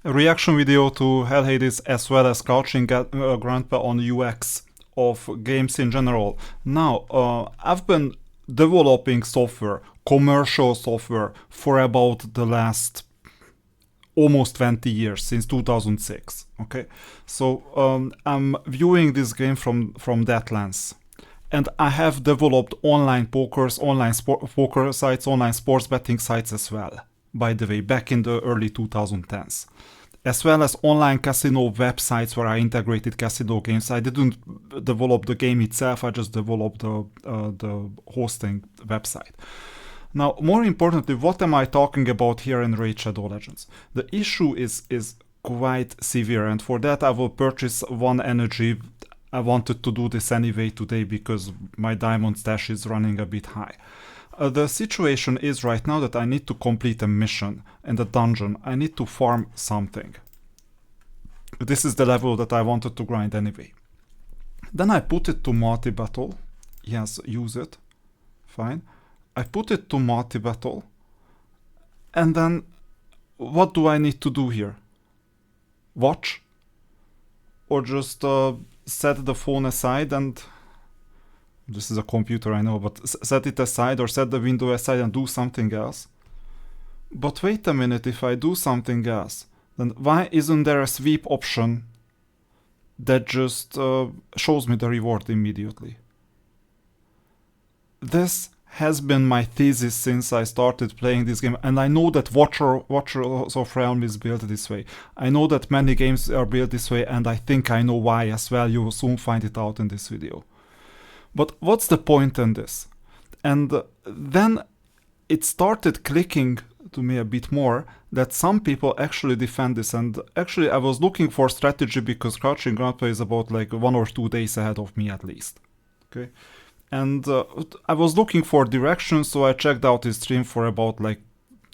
a reaction video to Hell Hades as well as Crouching Grandpa on UX of games in general. Now, I've been developing software, commercial software, for about the last almost 20 years, since 2006. Okay, so I'm viewing this game from that lens. And I have developed online pokers, online poker sites, online sports betting sites as well, by the way, back in the early 2010s. As well as online casino websites where I integrated casino games. I didn't develop the game itself, I just developed the hosting website. Now, more importantly, what am I talking about here in Raid Shadow Legends? The issue is quite severe, and for that I will purchase one energy. I wanted to do this anyway today because my diamond stash is running a bit high. The situation is right now that I need to complete a mission and a dungeon. I need to farm something. This is the level that I wanted to grind anyway. Then I put it to multi-battle. Yes, use it. Fine. I put it to multi-battle. And then what do I need to do here? Watch? Or just set the phone aside and... This is a computer, I know, but set it aside or set the window aside and do something else. But wait a minute, if I do something else, then why isn't there a sweep option that just shows me the reward immediately? This has been my thesis since I started playing this game, and I know that Watchers of Realm is built this way. I know that many games are built this way, and I think I know why as well. You will soon find it out in this video. But what's the point in this? And then it started clicking to me a bit more that some people actually defend this. And actually I was looking for strategy because Crouching Grandpa is about like 1 or 2 days ahead of me at least. Okay. And I was looking for direction, so I checked out his stream for about like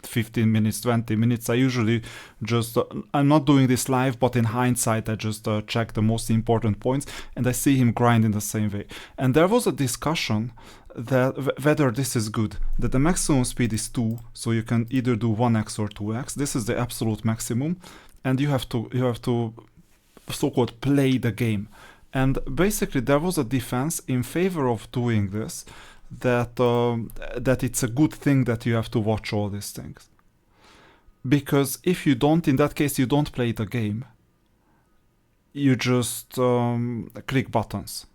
15 minutes, 20 minutes. I usually just, I'm not doing this live, but in hindsight I just check the most important points and I see him grind in the same way. And there was a discussion that whether this is good, that the maximum speed is 2, so you can either do 1x or 2x. This is the absolute maximum, and you have to so-called play the game. And basically there was a defense in favor of doing this, that it's a good thing that you have to watch all these things. Because if you don't, in that case you don't play the game. You just click buttons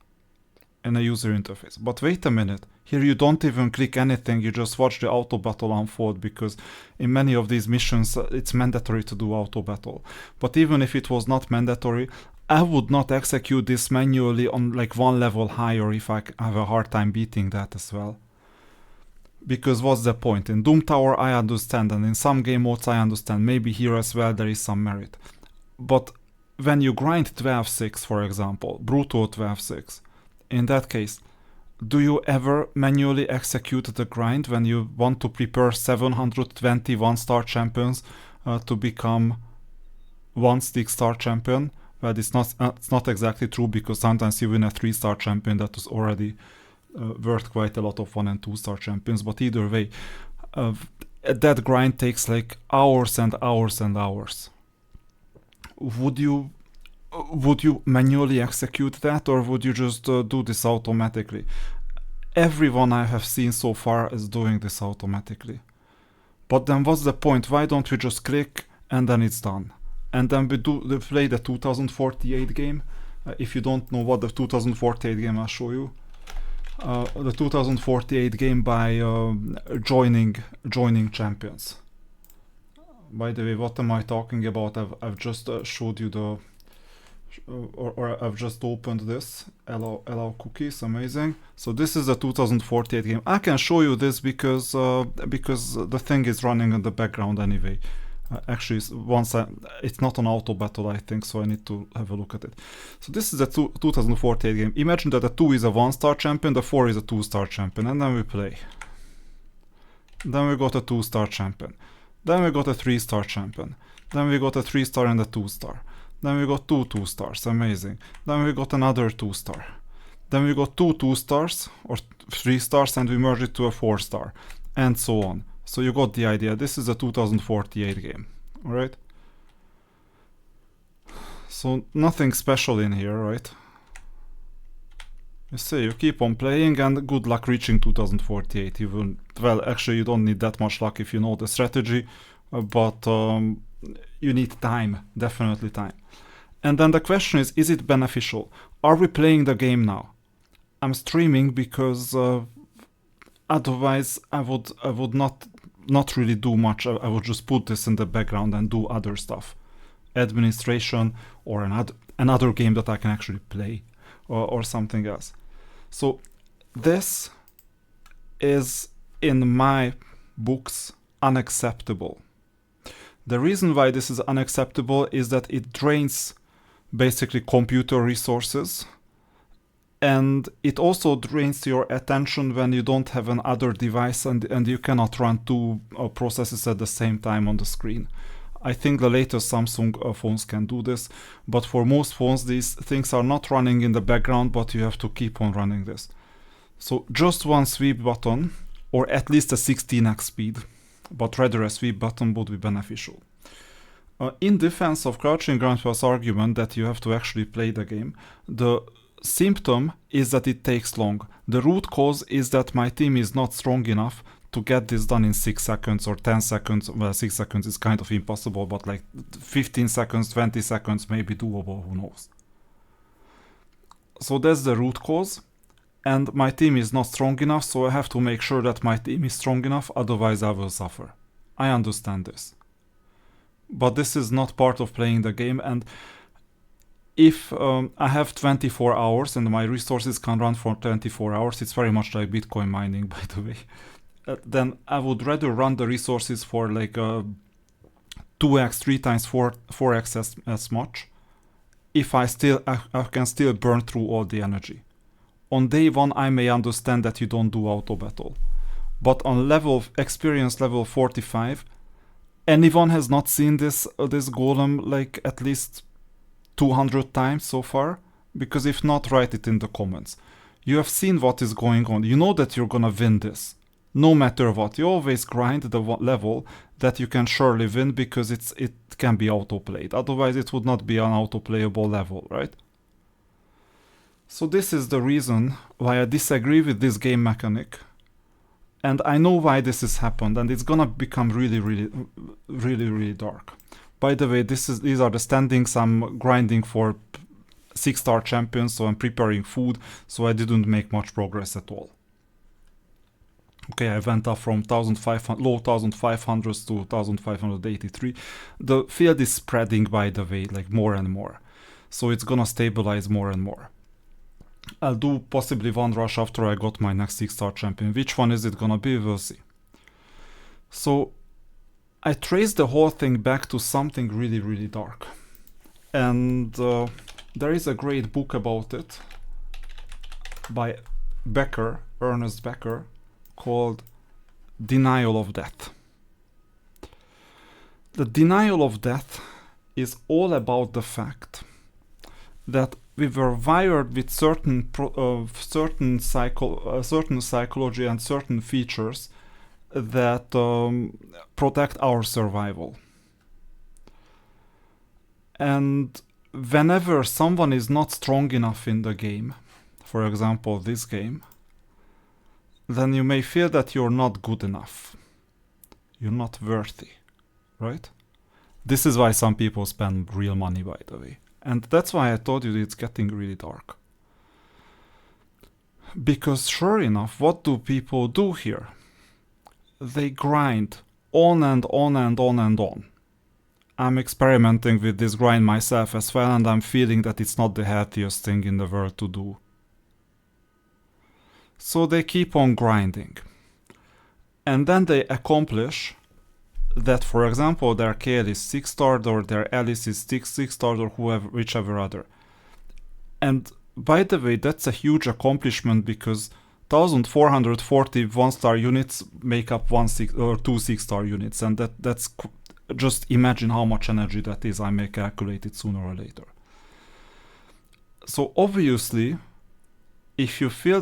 in a user interface. But wait a minute, here you don't even click anything, you just watch the auto battle unfold, because in many of these missions it's mandatory to do auto battle. But even if it was not mandatory, I would not execute this manually on like 1 level higher if I have a hard time beating that as well. Because what's the point? In Doom Tower I understand, and in some game modes I understand, maybe here as well there is some merit. But when you grind 12-6 for example, brutal 12-6, in that case, do you ever manually execute the grind when you want to prepare 720 1-star champions to become 1 stick-star champion? But it's not exactly true, because sometimes you win a 3-star champion that is already worth quite a lot of 1 and 2-star champions. But either way, that grind takes like hours and hours and hours. Would you manually execute that, or would you just do this automatically? Everyone I have seen so far is doing this automatically. But then what's the point? Why don't we just click and then it's done? And then we play the 2048 game. If you don't know what the 2048 game, I'll show you. The 2048 game by joining champions. By the way, what am I talking about? I've just showed you the, or I've just opened this. Allow cookies, amazing. So this is the 2048 game. I can show you this because the thing is running in the background anyway. Actually, it's not on auto battle, I think, so I need to have a look at it. So this is a 2048 game. Imagine that the 2 is a 1-star champion, the 4 is a 2-star champion, and then we play. Then we got a 2-star champion. Then we got a 3-star champion. Then we got a 3-star and a 2-star. Then we got 2 2-stars, amazing. Then we got another 2-star. Then we got 2 2-stars or 3 stars, and we merge it to a 4-star, and so on. So you got the idea. This is a 2048 game, alright? So nothing special in here, right? You see, you keep on playing and good luck reaching 2048. You will, well, actually you don't need that much luck if you know the strategy, but you need time, definitely time. And then the question is it beneficial? Are we playing the game now? I'm streaming because otherwise I would not really do much. I would just put this in the background and do other stuff. Administration or another game that I can actually play or something else. So this is, in my books, unacceptable. The reason why this is unacceptable is that it drains basically computer resources, and it also drains your attention when you don't have another device and you cannot run two processes at the same time on the screen. I think the latest Samsung phones can do this, but for most phones these things are not running in the background, but you have to keep on running this. So just one sweep button, or at least a 16x speed, but rather a sweep button would be beneficial. In defense of Crouching Grandpa's argument that you have to actually play the game, the symptom is that it takes long. The root cause is that my team is not strong enough to get this done in 6 seconds or 10 seconds. Well, 6 seconds is kind of impossible, but like 15 seconds, 20 seconds may be doable, who knows. So that's the root cause, and my team is not strong enough, so I have to make sure that my team is strong enough, otherwise I will suffer. I understand this. But this is not part of playing the game, and if I have 24 hours and my resources can run for 24 hours, it's very much like Bitcoin mining, by the way, then I would rather run the resources for like 2x, 3 times 4x as much, if I can still burn through all the energy. On day 1 I may understand that you don't do auto battle, but on experience level 45, anyone has not seen this golem like at least 200 times so far? Because if not, write it in the comments. You have seen what is going on. You know that you're gonna win this. No matter what. You always grind the level that you can surely win because it can be auto-played. Otherwise it would not be an auto-playable level, right? So this is the reason why I disagree with this game mechanic. And I know why this has happened, and it's gonna become really dark. By the way, these are the standings. I'm grinding for 6-star champions, so I'm preparing food, so I didn't make much progress at all. Okay, I went up from low 1500s to 1583. The field is spreading, by the way, like more and more. So it's gonna stabilize more and more. I'll do possibly one rush after I got my next 6-star champion. Which one is it gonna be? We'll see. So I traced the whole thing back to something really dark. And there is a great book about it by Ernest Becker, called Denial of Death. The denial of death is all about the fact that we were wired with certain psychology and certain features that protect our survival. And whenever someone is not strong enough in the game, for example this game, then you may feel that you're not good enough. You're not worthy, right? This is why some people spend real money, by the way. And that's why I told you it's getting really dark. Because sure enough, what do people do here? They grind on and on and on and on. I'm experimenting with this grind myself as well, and I'm feeling that it's not the healthiest thing in the world to do. So they keep on grinding. And then they accomplish that, for example, their Kale is 6-starred or their Alice is 6-starred or whichever other. And by the way, that's a huge accomplishment because 1440 1-star units make up 2 6-star units, and that's just imagine how much energy that is. I may calculate it sooner or later. So obviously, if you feel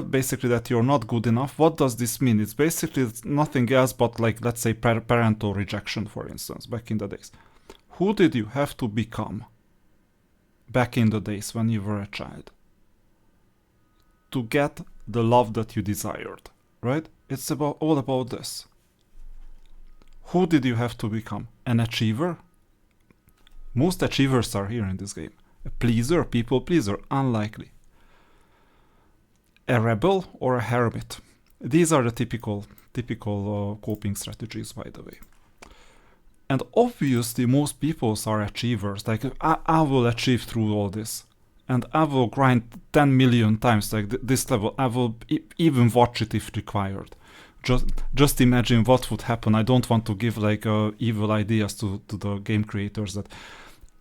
basically that you're not good enough, what does this mean? It's basically nothing else but, like, let's say parental rejection, for instance, back in the days. Who did you have to become back in the days when you were a child to get the love that you desired, right? It's all about this. Who did you have to become? An achiever? Most achievers are here in this game. A pleaser, people pleaser, unlikely. A rebel or a hermit? These are the typical coping strategies, by the way. And obviously most people are achievers. Like, I will achieve through all this. And I will grind 10 million times like this level. I will even watch it if required. Just imagine what would happen. I don't want to give like evil ideas to the game creators that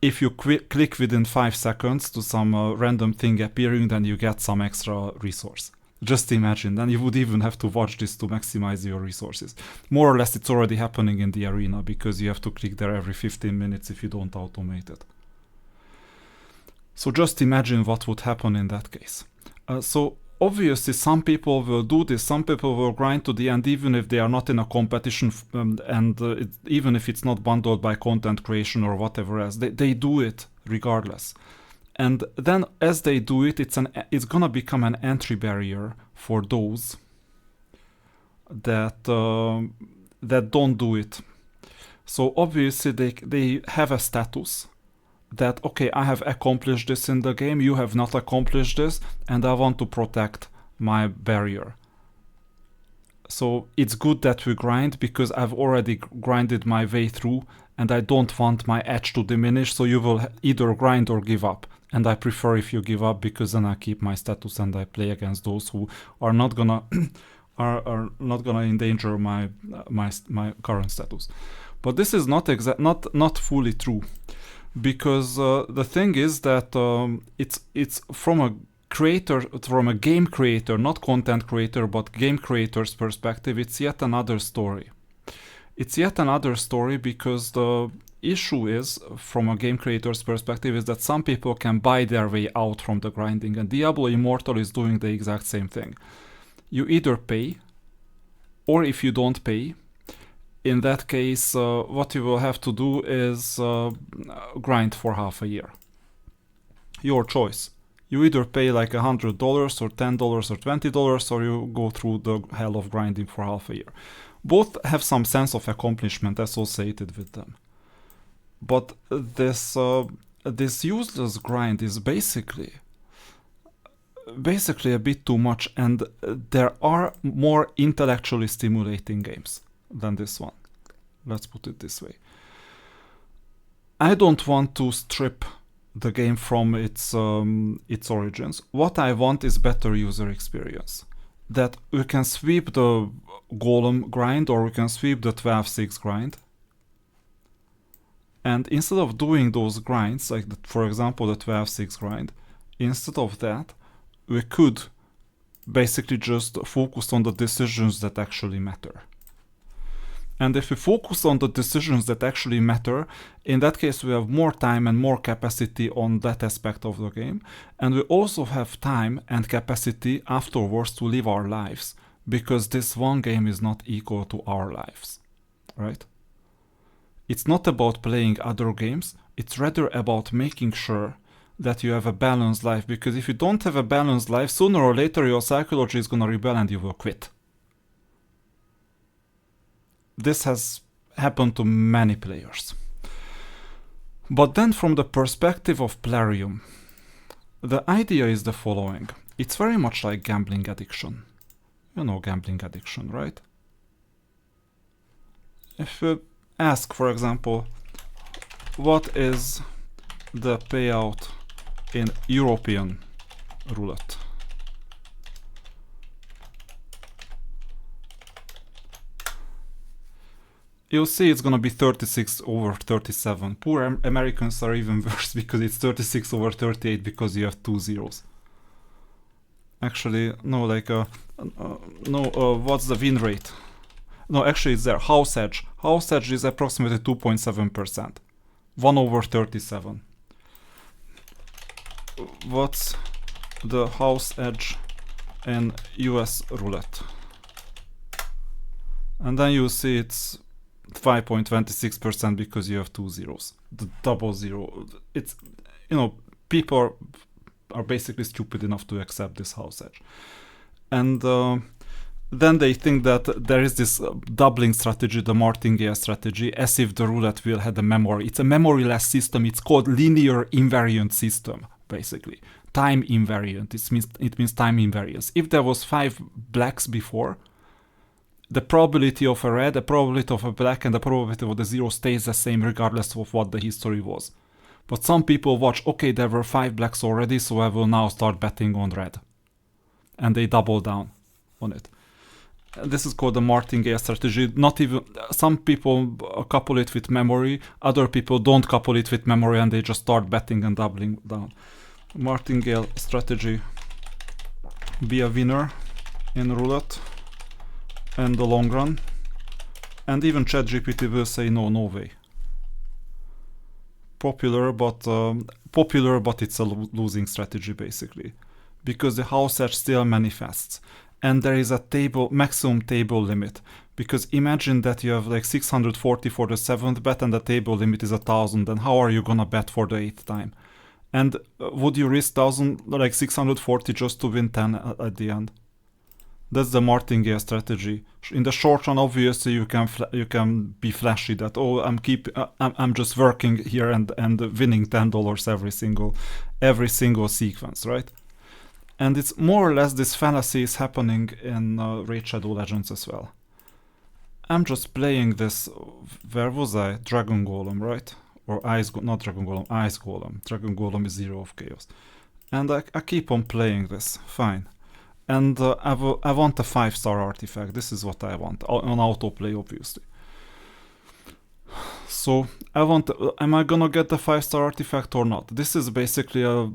if you click within 5 seconds to some random thing appearing, then you get some extra resource. Just imagine, then you would even have to watch this to maximize your resources. More or less it's already happening in the arena because you have to click there every 15 minutes if you don't automate it. So just imagine what would happen in that case. So obviously some people will do this, some people will grind to the end even if they are not in a competition even if it's not bundled by content creation or whatever else. They do it regardless. And then as they do it, it's gonna become an entry barrier for those that don't do it. So obviously they have a status that, okay, I have accomplished this in the game, you have not accomplished this, and I want to protect my barrier. So it's good that we grind because I've already grinded my way through and I don't want my edge to diminish, so you will either grind or give up. And I prefer if you give up because then I keep my status and I play against those who are not gonna are not gonna endanger my current status. But this is not fully true, because the thing is that it's from a game creator, not content creator, but game creator's perspective. It's yet another story. It's yet another story because the issue is, from a game creator's perspective, is that some people can buy their way out from the grinding, and Diablo Immortal is doing the exact same thing. You either pay, or if you don't pay, in that case, what you will have to do is grind for half a year. Your choice. You either pay like $100 or $10 or $20, or you go through the hell of grinding for half a year. Both have some sense of accomplishment associated with them. But this useless grind is basically a bit too much, and there are more intellectually stimulating games than this one. Let's put it this way. I don't want to strip the game from its origins. What I want is better user experience. That we can sweep the Golem grind or we can sweep the 12-6 grind. And instead of doing those grinds, like for example the 12-6 grind, instead of that, we could basically just focus on the decisions that actually matter. And if we focus on the decisions that actually matter, in that case we have more time and more capacity on that aspect of the game. And we also have time and capacity afterwards to live our lives, because this one game is not equal to our lives, right? It's not about playing other games, it's rather about making sure that you have a balanced life, because if you don't have a balanced life, sooner or later your psychology is gonna rebel and you will quit. This has happened to many players. But then from the perspective of Plarium, the idea is the following. It's very much like gambling addiction. You know gambling addiction, right? If you ask, for example, what is the payout in European roulette? You'll see it's gonna be 36 over 37. Poor Americans are even worse because it's 36 over 38 because you have 2 zeros. Actually, no, like, what's the win rate? No, actually it's there, house edge. House edge is approximately 2.7%. 1 over 37. What's the house edge in US roulette? And then you see it's 5.26% because you have 2 zeros. The double zero. It's, you know, people are basically stupid enough to accept this house edge. And then they think that there is this doubling strategy, the martingale strategy, as if the roulette wheel had a memory. It's a memoryless system. It's called linear invariant system, basically. Time invariant. It means time invariance. If there was 5 blacks before, the probability of a red, the probability of a black, and the probability of the 0 stays the same regardless of what the history was. But some people watch, okay, there were 5 blacks already, so I will now start betting on red. And they double down on it. This is called the martingale strategy. Not even some people couple it with memory, other people don't couple it with memory and they just start betting and doubling down. Martingale strategy, be a winner in roulette in the long run. And even ChatGPT will say no way. Popular, but it's a losing strategy basically, because the house edge still manifests. And there is a maximum table limit, because imagine that you have like 640 for the 7th bet and the table limit is 1000, then how are you gonna bet for the 8th time? And would you risk 640 just to win 10 at the end? That's the martingale strategy. In the short run, obviously you can be flashy that, oh, I'm just working here and winning $10 every single sequence, right? And it's more or less this fallacy is happening in Raid Shadow Legends as well. I'm just playing this, where was I? Dragon Golem, right? Or not Dragon Golem, Ice Golem. Dragon Golem is 0 of Chaos. And I keep on playing this, fine. And I want a 5-star artifact, this is what I want, on autoplay obviously. So am I gonna get the 5-star artifact or not? This is basically a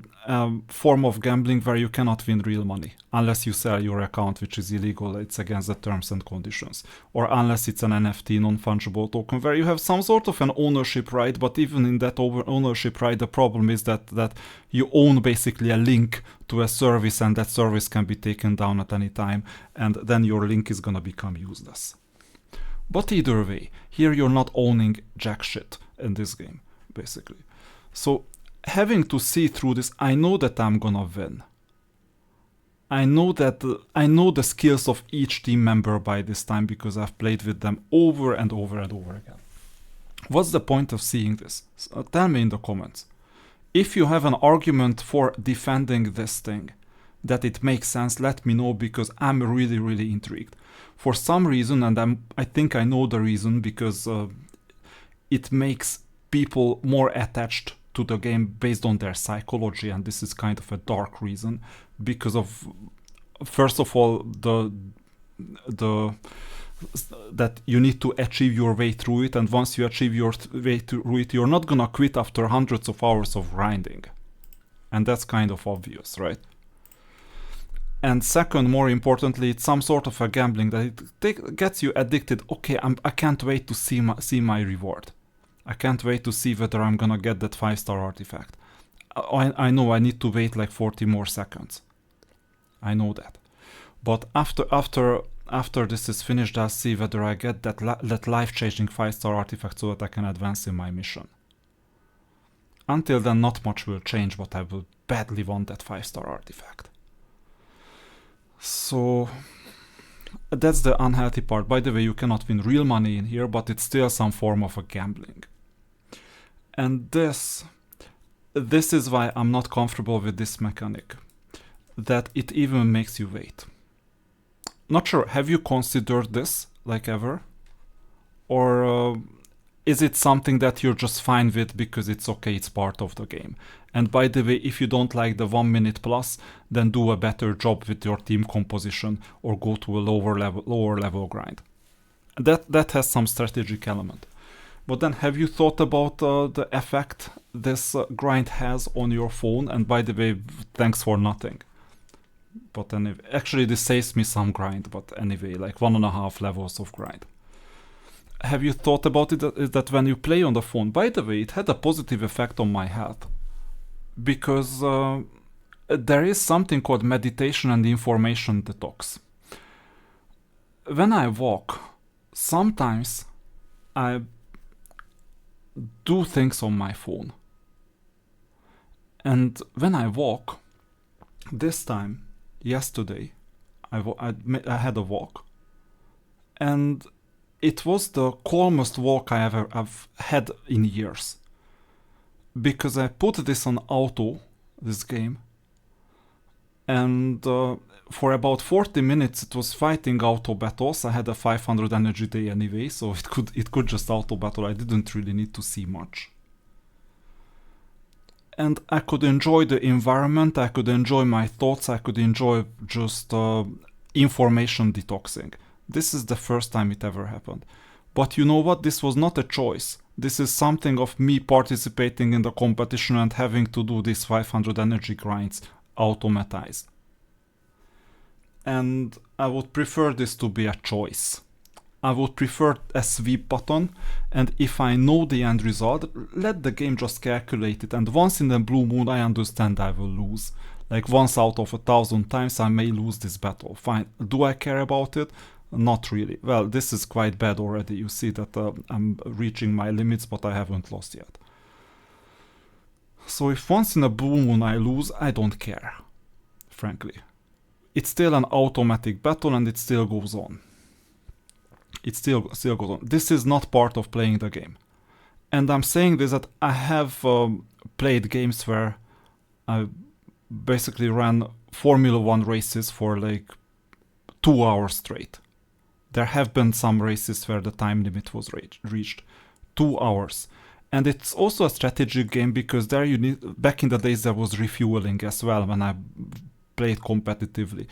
form of gambling where you cannot win real money unless you sell your account, which is illegal, it's against the terms and conditions. Or unless it's an NFT, non-fungible token, where you have some sort of an ownership right, but even in that ownership right, the problem is that you own basically a link to a service and that service can be taken down at any time, and then your link is gonna become useless. But either way, here you're not owning jack shit in this game, basically. So having to see through this, I know that I'm gonna win. I know the skills of each team member by this time because I've played with them over and over and over again. What's the point of seeing this? Tell me in the comments. If you have an argument for defending this thing, that it makes sense, let me know, because I'm really, really intrigued. For some reason, and I think I know the reason, because it makes people more attached to the game based on their psychology, and this is kind of a dark reason, because of, first of all, that you need to achieve your way through it, and once you achieve your way through it, you're not gonna quit after hundreds of hours of grinding. And that's kind of obvious, right? And second, more importantly, it's some sort of a gambling that it gets you addicted. Okay, I can't wait to see my reward. I can't wait to see whether I'm gonna get that 5-star artifact. I know I need to wait like 40 more seconds. I know that. But after this is finished, I'll see whether I get that life-changing 5-star artifact so that I can advance in my mission. Until then, not much will change, but I will badly want that 5-star artifact. So that's the unhealthy part. By the way, you cannot win real money in here, but it's still some form of a gambling. And this is why I'm not comfortable with this mechanic, that it even makes you wait. Not sure, have you considered this, like ever? Or is it something that you're just fine with because it's okay, it's part of the game? And by the way, if you don't like the 1 minute plus, then do a better job with your team composition or go to a lower level grind. That has some strategic element. But then have you thought about the effect this grind has on your phone? And by the way, thanks for nothing. But anyway, actually this saves me some grind, but anyway, like 1.5 levels of grind. Have you thought about it that when you play on the phone, by the way, it had a positive effect on my health. Because there is something called meditation and information detox. When I walk, sometimes I do things on my phone. And when I walk, this time, yesterday, I had a walk, and it was the calmest walk I've had in years. Because I put this on auto, this game, and for about 40 minutes it was fighting auto battles. I had a 500 energy day anyway, so it could just auto battle. I didn't really need to see much. And I could enjoy the environment, I could enjoy my thoughts, I could enjoy just information detoxing. This is the first time it ever happened. But you know what? This was not a choice. This is something of me participating in the competition and having to do these 500 energy grinds automatized. And I would prefer this to be a choice. I would prefer a sweep button, and if I know the end result, let the game just calculate it, and once in the blue moon I understand I will lose. Like once out of 1,000 times I may lose this battle. Fine. Do I care about it? Not really. Well, this is quite bad already. You see that I'm reaching my limits, but I haven't lost yet. So if once in a blue moon I lose, I don't care. Frankly. It's still an automatic battle and it still goes on. It still goes on. This is not part of playing the game. And I'm saying this that I have played games where I basically ran Formula 1 races for like 2 hours straight. There have been some races where the time limit was reached. 2 hours. And it's also a strategic game because there you need, back in the days there was refueling as well when I played competitively.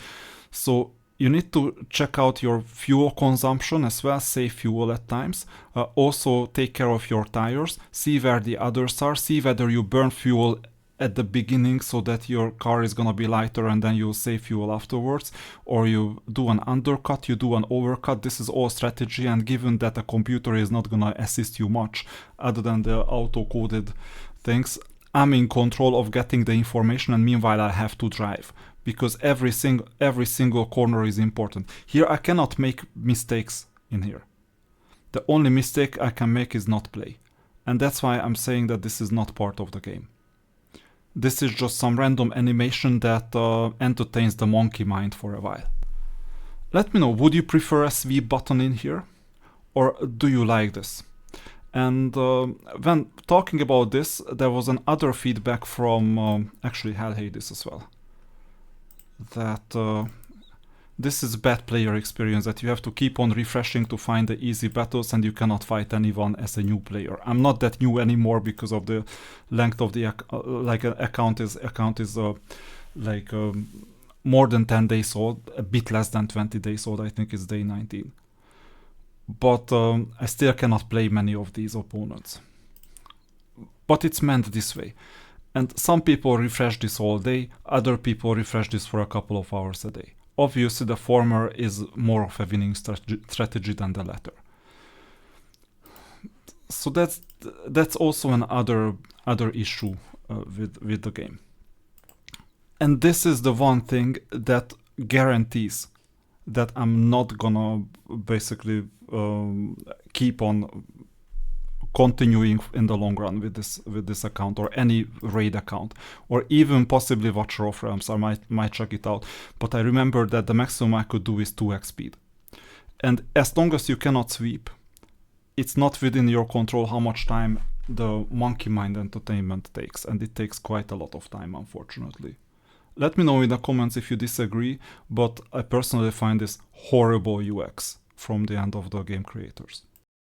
So you need to check out your fuel consumption as well, save fuel at times. Also take care of your tires, see where the others are, see whether you burn fuel at the beginning so that your car is gonna be lighter and then you'll save fuel afterwards, or you do an undercut, you do an overcut. This is all strategy, and given that a computer is not gonna assist you much other than the auto-coded things, I'm in control of getting the information, and meanwhile I have to drive. Because every single corner is important. Here I cannot make mistakes in here. The only mistake I can make is not play. And that's why I'm saying that this is not part of the game. This is just some random animation that entertains the monkey mind for a while. Let me know, would you prefer a sweep button in here? Or do you like this? And when talking about this, there was another feedback from actually Hell Hades as well. That this is bad player experience, that you have to keep on refreshing to find the easy battles and you cannot fight anyone as a new player. I'm not that new anymore because of the length of the account is more than 10 days old, a bit less than 20 days old. I think it's day 19. But I still cannot play many of these opponents. But it's meant this way. And some people refresh this all day, other people refresh this for a couple of hours a day. Obviously the former is more of a winning strategy than the latter. So that's also another issue with the game. And this is the one thing that guarantees that I'm not gonna basically keep on continuing in the long run with this account, or any raid account, or even possibly Watcher of Realms. I might check it out, but I remember that the maximum I could do is 2x speed. And as long as you cannot sweep, it's not within your control how much time the monkey mind entertainment takes, and it takes quite a lot of time, unfortunately. Let me know in the comments if you disagree, but I personally find this horrible UX from the end of the game creators.